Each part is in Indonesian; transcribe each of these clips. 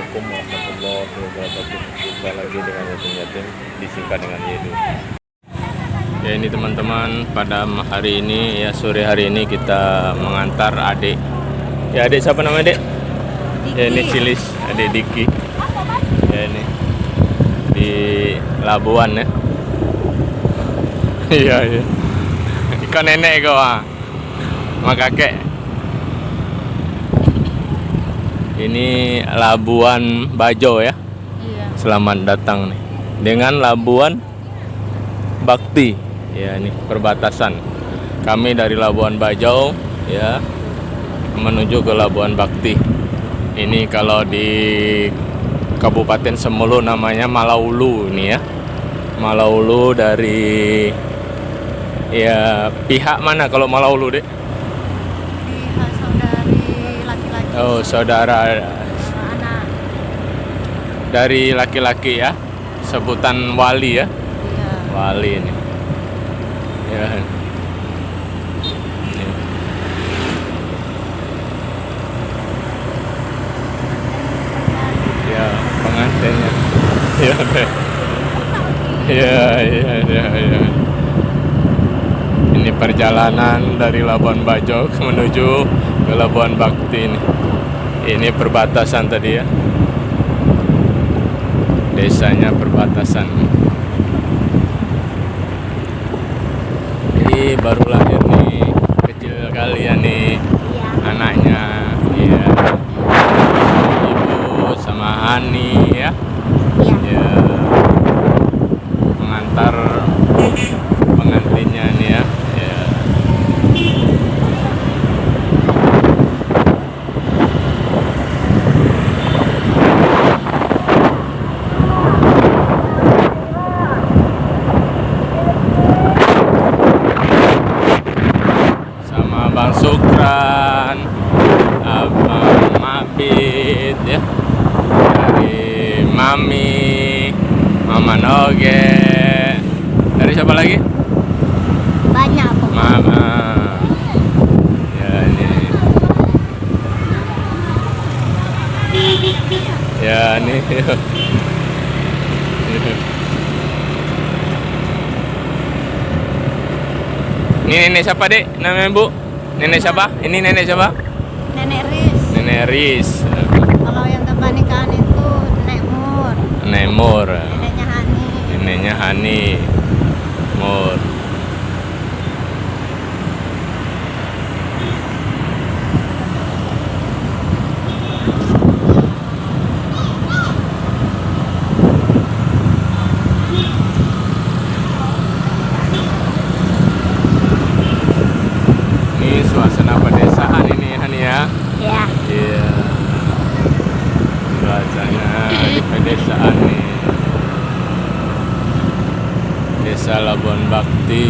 Assalamualaikum warahmatullahi wabarakatuh. Jumpa lagi dengan Yatim disingkat dengan Yedu. Ya, ini teman-teman, pada hari ini ya, sore hari ini kita mengantar adik. Ya, adik siapa namanya, Dek? Ya, ini Cilis, adik Diki. Ya, ini di Labuan ya. Iya, iya. Ikan nenek kau sama kakek. Ini Labuan Bajo ya. Iya. Selamat datang nih dengan Labuan Bakti. Ya, ini perbatasan. Kami dari Labuan Bajo ya menuju ke Labuan Bakti. Ini kalau di Kabupaten Semulu namanya Malaulu ini ya. Malaulu dari ya pihak mana kalau Malaulu, Dek? Pihak saudari laki-laki. Oh, saudara Anak. dari laki-laki ya. Sebutan wali ya. Iya. Wali ini. Ya. Ini. Ya, pengantinnya. Ya, Dek. Ya, ya, ya, ya. Ini perjalanan dari Labuan Bajo menuju ke Labuan Bakti ini. Ini perbatasan tadi ya. Desanya perbatasan. Ini baru lahir nih, kecil kali ya nih. Iya. Anaknya. Iya. Ibu sama Hani ya. Iya. Ya. Mengantar pengantinnya nih ya. Ya. Sama Bang Sukran, Abang Mabit ya. Dari Mami, Mama Noge. Dari siapa lagi? Banyak pokoknya. Mama. Ya, ini. Ya, ini. Ini nenek siapa, Dek? Namanya Bu? Nenek siapa? Ini nenek siapa? Nenek Riz. Nenek Riz. Kalau yang tempat nikahan itu Nenek Mur. Nenek Mur. Neneknya Hani. Neneknya Hani. Mur. Ini suasana pedesaan ini, Hani ya. Iya. Iya. Suasana di pedesaan nih. Desa Labuan Bakti.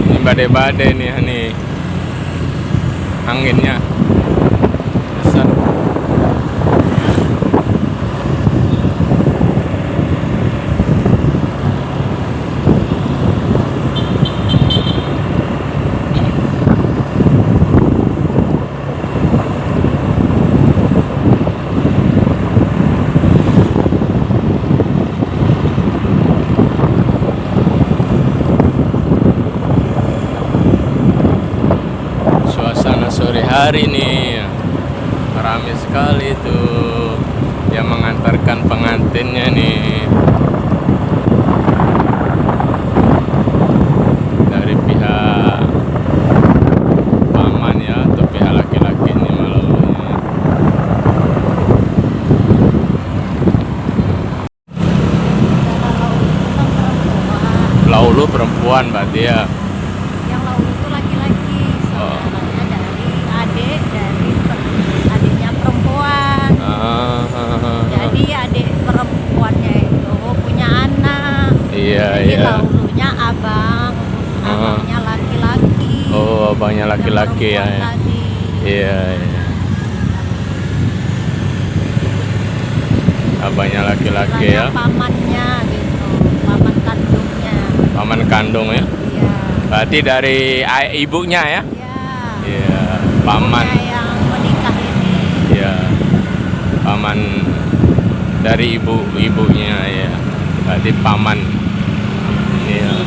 Ini badai-badai nih, Hani. Anginnya besar. Suasana sore hari nih ramai sekali tuh yang mengantarkan pengantinnya nih dari pihak paman ya, atau pihak laki-laki nih Malaulunya. Laulu perempuan berarti ya. Yang lalu itu laki-laki. Saudaranya dari adik, dari adiknya perempuan. Jadi adik perempuannya itu punya anak. Iya, Jadi iya. laulunya abang. abangnya laki-laki ya. Tadi. Iya, iya. Abangnya laki-laki ya. Pamannya gitu, paman kandungnya. Paman kandung ya. Iya. Berarti dari ibunya ya. Iya. Iya, paman. Ibunya yang menikah ini. Iya. Paman dari ibunya ya. Berarti paman. Iya.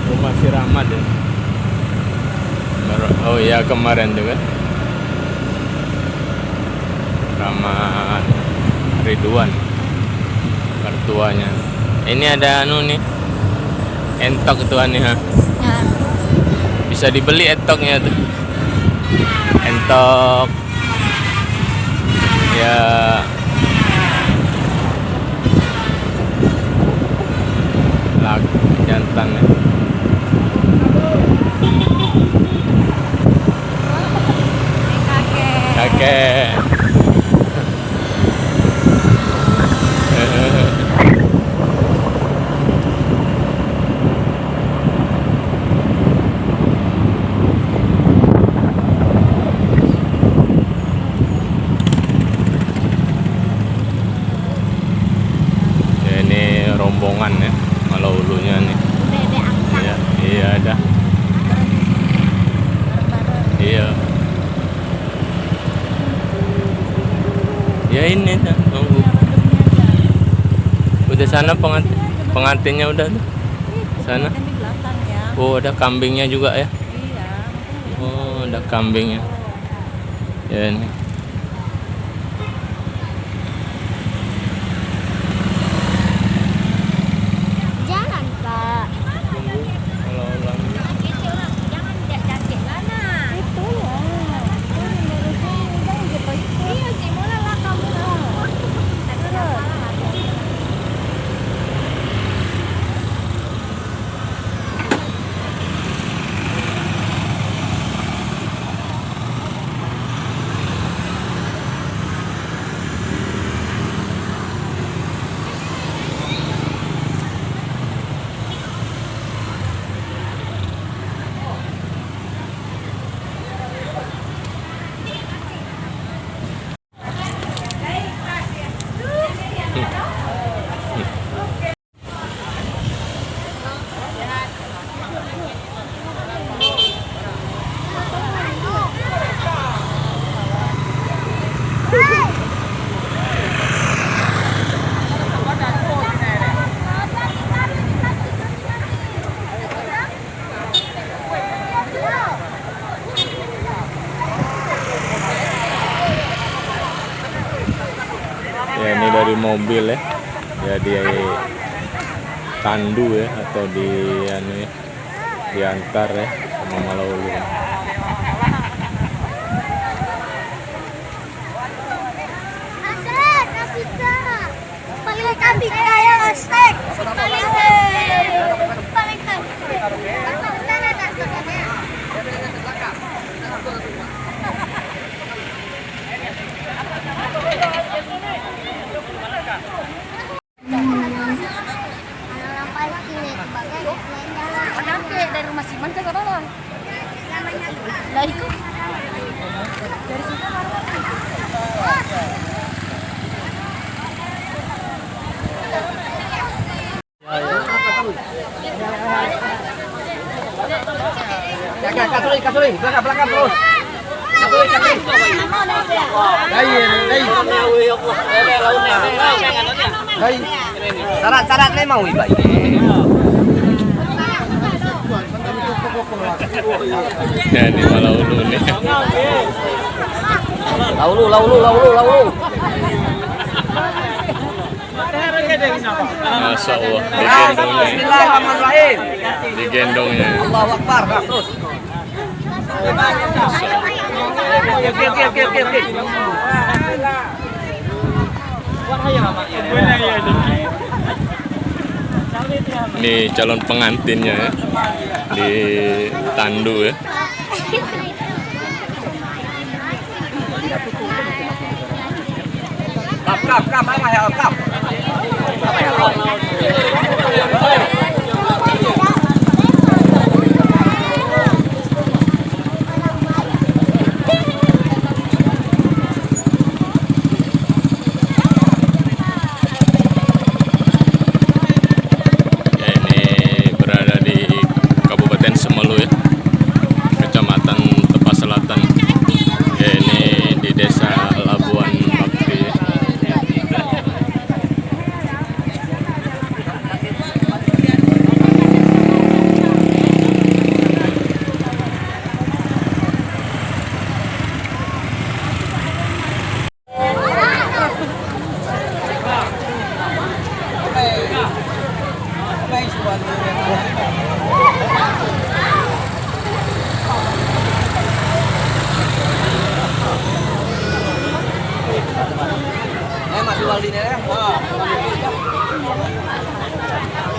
Rumah si Rahmat ya. Oh iya, kemarin tuh kan. Rahmat Ridwan, mertuanya. Ini ada anu nih, entok tuan nih ha. Ya. Bisa dibeli entoknya tuh. Entok. Ya. Lagu jantan ya. Kakek. Kakek. Ya, ini rombongan ya, Malau Ulunya nih. Dede angsa. Iya, iya ada. Bareng-bareng. Iya. Ya ini dah, nunggu. Udah sana pengantinnya udah tuh. Sana. Kan di belakang ya. Oh, ada kambingnya juga ya. Iya. Oh, ada kambingnya. Ya ini. Jalan Kak. Tunggu kalau ulang. Jangan jajak lana. Itu ya. Iya sih, mulai lah kamu. Ya ini dari mobil ya. Ya di tandu ya atau di anu ya. Diantar ya sama Malau Ulu. Paling kaya steak. Paling dari rumah Siman ke sana lah. Dari situ. Dari situ Kasuri, belakang terus. Syarat nih mau iba. Ya ini Malau Ulu nih. Laulu. Masya Allah, digendongnya. Bismillahirrahmanirrahim. Digendongnya. Allahu Akbar. Terus. Oke. Ini calon pengantinnya ya. Di tandu ya. Kap, apa ya kap? Apa ya kap? Ya, ini berada di Kabupaten Semelu ya, Kecamatan Tepas Selatan. Ya, ini di Desa Labuan Bakti ya. Mas Waldi ya.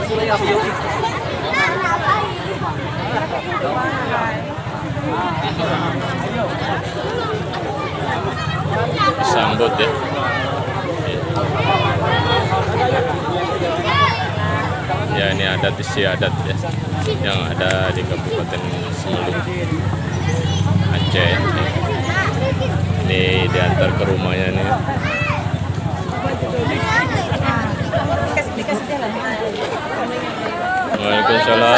Sudah yuk. Sambut ya. Ya, ini adat istiadat ya yang ada di Kabupaten Semelu, Aceh. Ini diantar ke rumahnya nih. Waalaikumsalam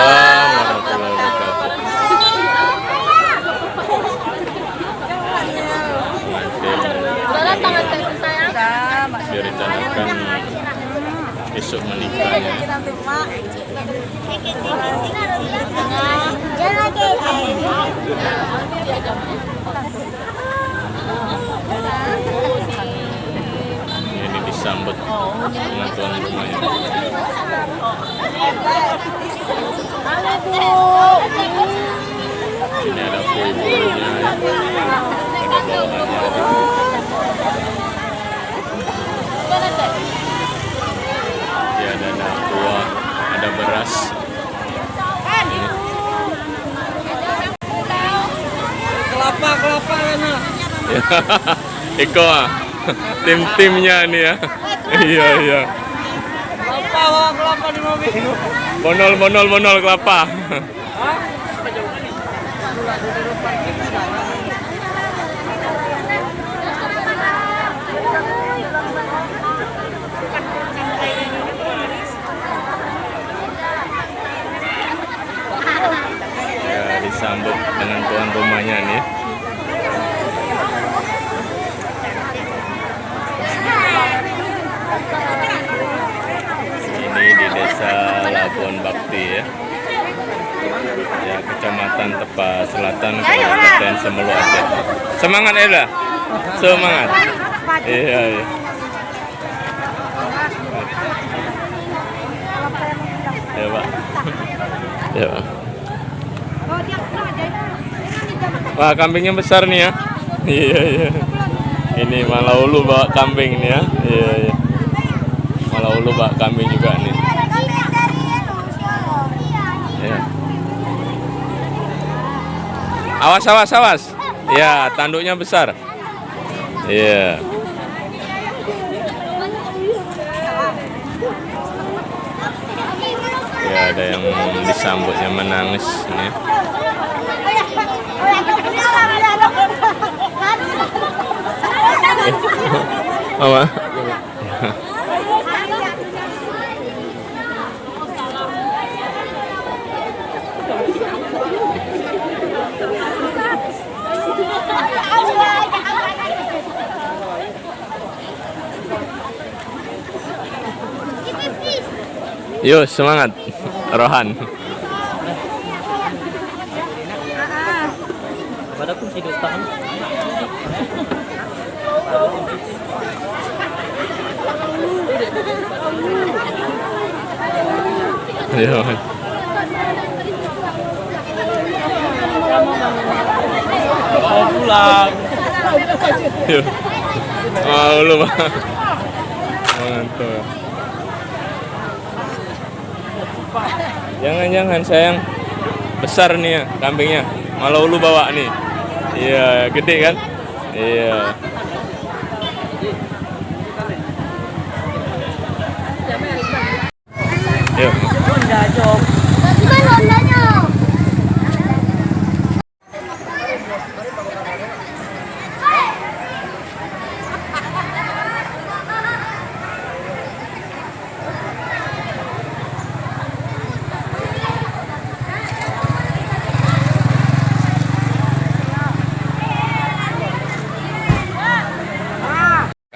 warahmatullahi wabarakatuh. Direncanakan besok menikahnya. Ini disambut dengan tuan rumahnya. Ini ada kue-kuenya, ada bawahannya. Ya, ada kuah, ada beras. Ini. Kelapa enak. Iko tim-timnya nih ya. Iya. Kelapa di mobil. Bonol kelapa. Ya, disambut dengan tuan rumahnya nih. Ini di Desa Labuan Bakti ya. Ya, Kecamatan Tepas Selatan, Kabupaten Semelu, Aceh. Semangat Ella. Semangat. Iya. Ya, Pak. Ya, Pak. Wah, kambingnya besar nih ya. Iya. Ini Malaulu bawa kambing nih ya. Iya. Malaulu bawa kambing juga nih. Ya. Awas. Ya, tanduknya besar. Iya. Ya, ada yang disambutnya menangis nih. Apa? Yuk, semangat Rohan. Pada pun hidup tahan. Ayo. Mau pulang. Yuk. Oh, lu Pak. Mantap. Jangan sayang. Besar nih ya kambingnya. Malah lu bawa nih. Iya, gede kan? Iya. Yuk. Gimana ondanya?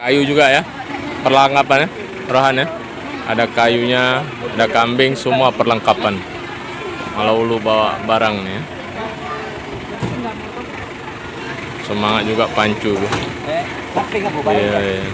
Kayu juga ya, perlengkapannya, rohannya. Ada kayunya, ada kambing, semua perlengkapan. Kalau lu bawa barang nih ya. Semangat juga pancu. Iya, iya.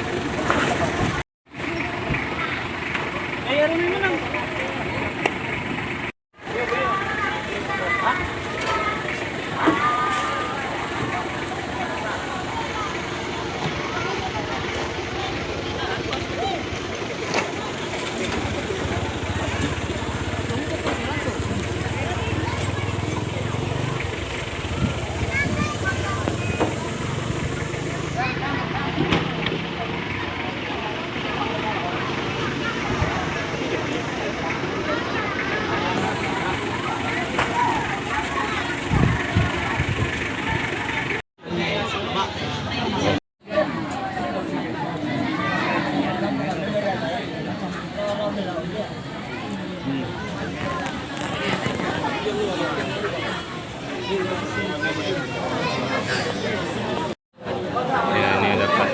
Ya, ini dapat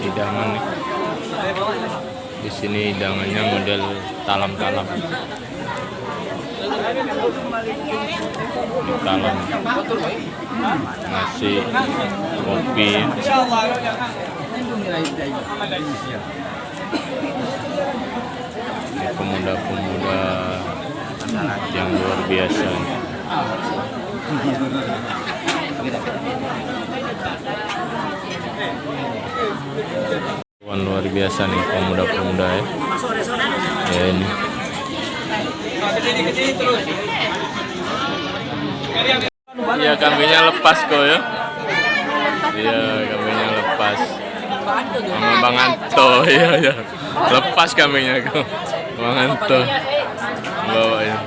hidangan nih. Di sini hidangannya model talam-talam. Ini talam, nasi, kopi. Ini pemuda-pemuda yang luar biasa. Luar biasa nih pemuda-pemuda ya. Ya ini. Iya, kambingnya lepas kok ya. Iya, kambingnya lepas. Sama Bang Anto, iya. Lepas kambingnya kok. Bang Anto bawa ya.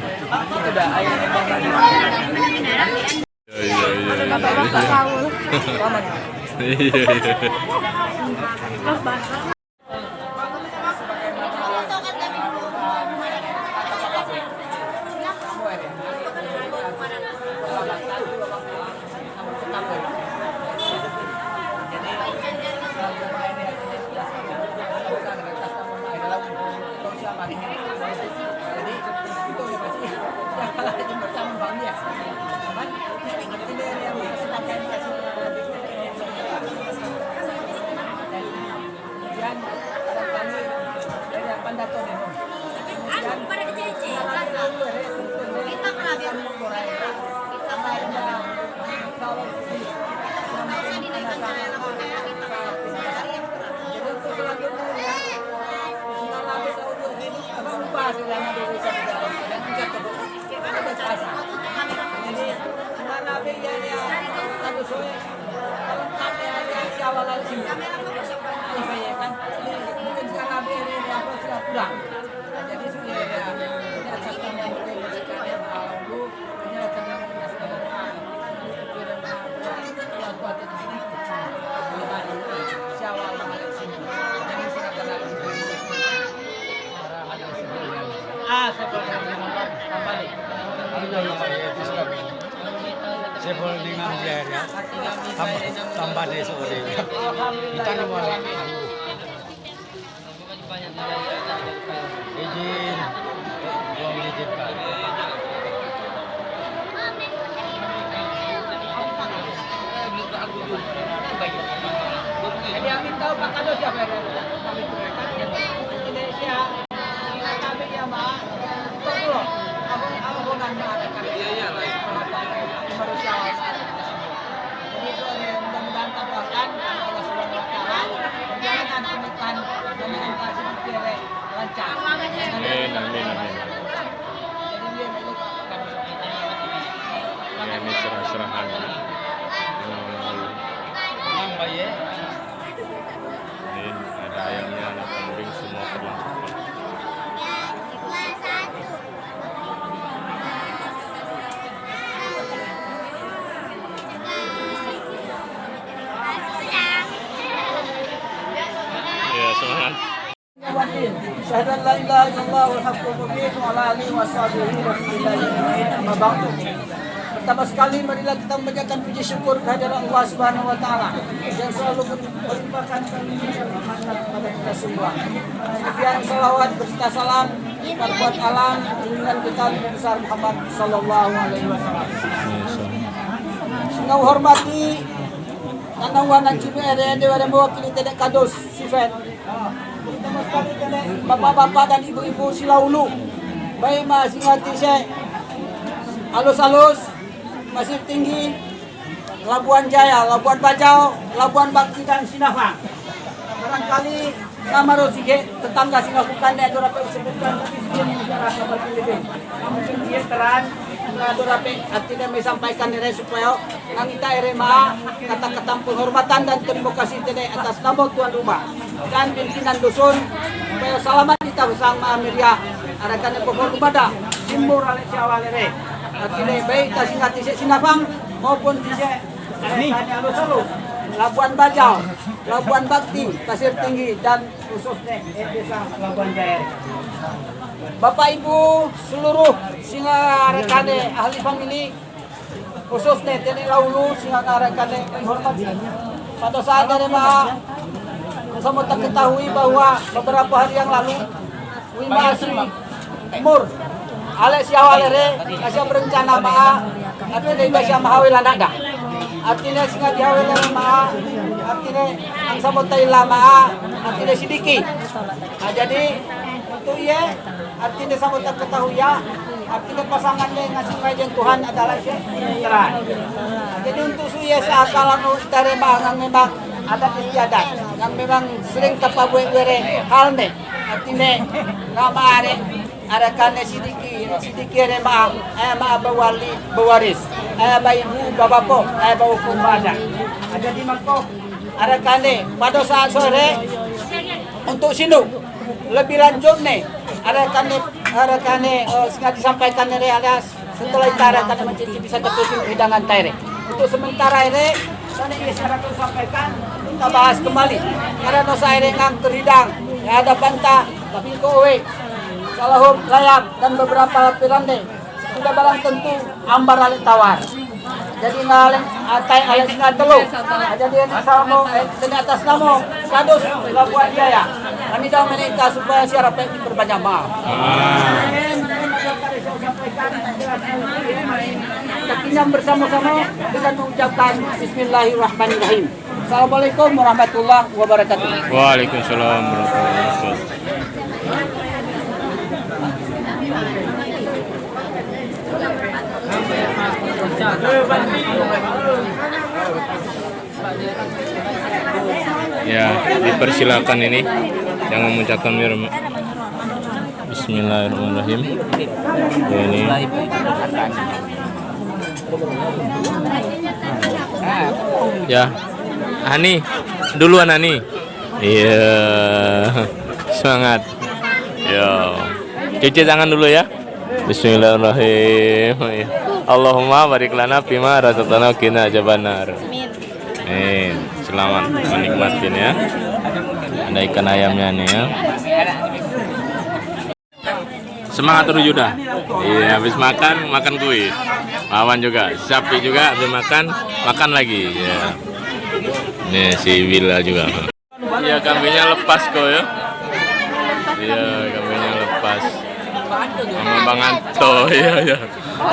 Iya. Sebol dengan biaya tambah deh sore. Kita malah izin belum diizinkan. Jadi Amin tahu Pak Kado siapa ya? Indonesia. Kami ya Mbak. Betul. Abang bonan ada kan. Iya. Manusia. Jadi itu mudah-mudahan tabrakan Allah Subhanahu wa taala. serahan. Ini ada ayamnya, ada kambing, semua perlengkapan. Ya, semangat. Syahadu an la ilaha illallah wal haqqul mubin wa ala alihi wa sahbihi wa sallam. Amma ba'du. Pertama sekali marilah kita membacakan puji syukur kehadirat Allah Subhanahu wa taala yang selalu melimpahkan karunia kepada kita semua. Sekian salawat berserta salam buat alam junjungan kita Nabi besar Muhammad sallallahu alaihi wasallam. Singau hormati kanawanan CBR Dewan mewakili Tedek Kados Sifat. Pertama sekali bapak-bapak dan ibu-ibu Silaulu. Baik masing hati saya alus-alus Pasir Tinggi, Labuan Jaya, Labuan Bajau, Labuan Bakti dan Sinafang. Barangkali nama Rosige tetangga Singapukan dia dapat disebutkan tapi sekian sejarah sahabat lebih. Mungkin dia terang dapat artinya menyampaikan diri supaya ngita RMA kata-kata penghormatan dan terima kasih tidak atas nama tuan rumah dan pimpinan dusun supaya selamat kita bersama Amelia arakan pokok kepada simbol alek syawalere. Artinya baik kasih hati Sinafang maupun tisek alus-alus Labuan Bajau, Labuan Bakti, Pasir Tinggi dan khususnya desa Labuan Jaya. Bapak Ibu seluruh singa rekane ahli famili khususnya Tedek Laulu singa rekane menghormati. Pada saat Wima sama tak ketahui bahwa beberapa hari yang lalu Wima Asri Mur Alek siawalere kasih berencana maa artinya kasih mahawil anakda artinya singa dihawil maa artinya ang samotai lama artinya sidiki. Nah, jadi untuk ia artinya sama tak ketahui ya artinya pasangannya yang ngasih kajian Tuhan adalah terang. Nah, jadi untuk suya saat kalau dari yang memang ada istiadat yang memang sering kapabuai were halne artinya nama are ada karena sidiki ada ma bawali bawaris ibu babapo bawa kumpada ada di mangkok ada karena pada saat sore untuk sinu lebih lanjut nih ada karena sengaja disampaikan dari ada setelah itu ada karena mencicipi bisa ketusin hidangan taire untuk sementara ini sana ini sekarang sampaikan kita bahas kembali karena nosa aire ngang terhidang ada bantah tapi kowe salahum layap dan beberapa lapiran deh sudah barang tentu ambar alik tawar jadi ngaleng atai alik singa telu jadi ini sama di atas nama Kados Labuan Jaya kami dah meminta supaya siara pek berbanyak maaf Kekinyam bersama-sama dengan mengucapkan Bismillahirrahmanirrahim. Assalamualaikum warahmatullahi wabarakatuh. Waalaikumsalam warahmatullahi wabarakatuh. Ya, dipersilakan ini yang mengucapkan Bismillahirrahmanirrahim. Ya, ini ya, Hani duluan Hani. Iya, semangat. Yo, cuci tangan dulu ya. Bismillahirrahmanirrahim. Allahumma barik lana fima razaqtana qina adzabannar. Amin. Selamat menikmati ya. Ada ikan ayamnya nih ya. Semangat terus Yuda. Iya, habis makan kuih. Wawan juga, sapi juga habis makan lagi. Ya. Nih si Willa juga. Iya, kambingnya lepas kok ya. Iya, kambingnya lepas. Sama Bang Anto, iya.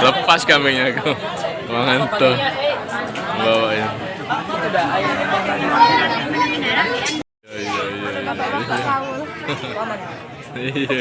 Lepas kambingnya kok. Bang Anto. Bawa ya. Iya.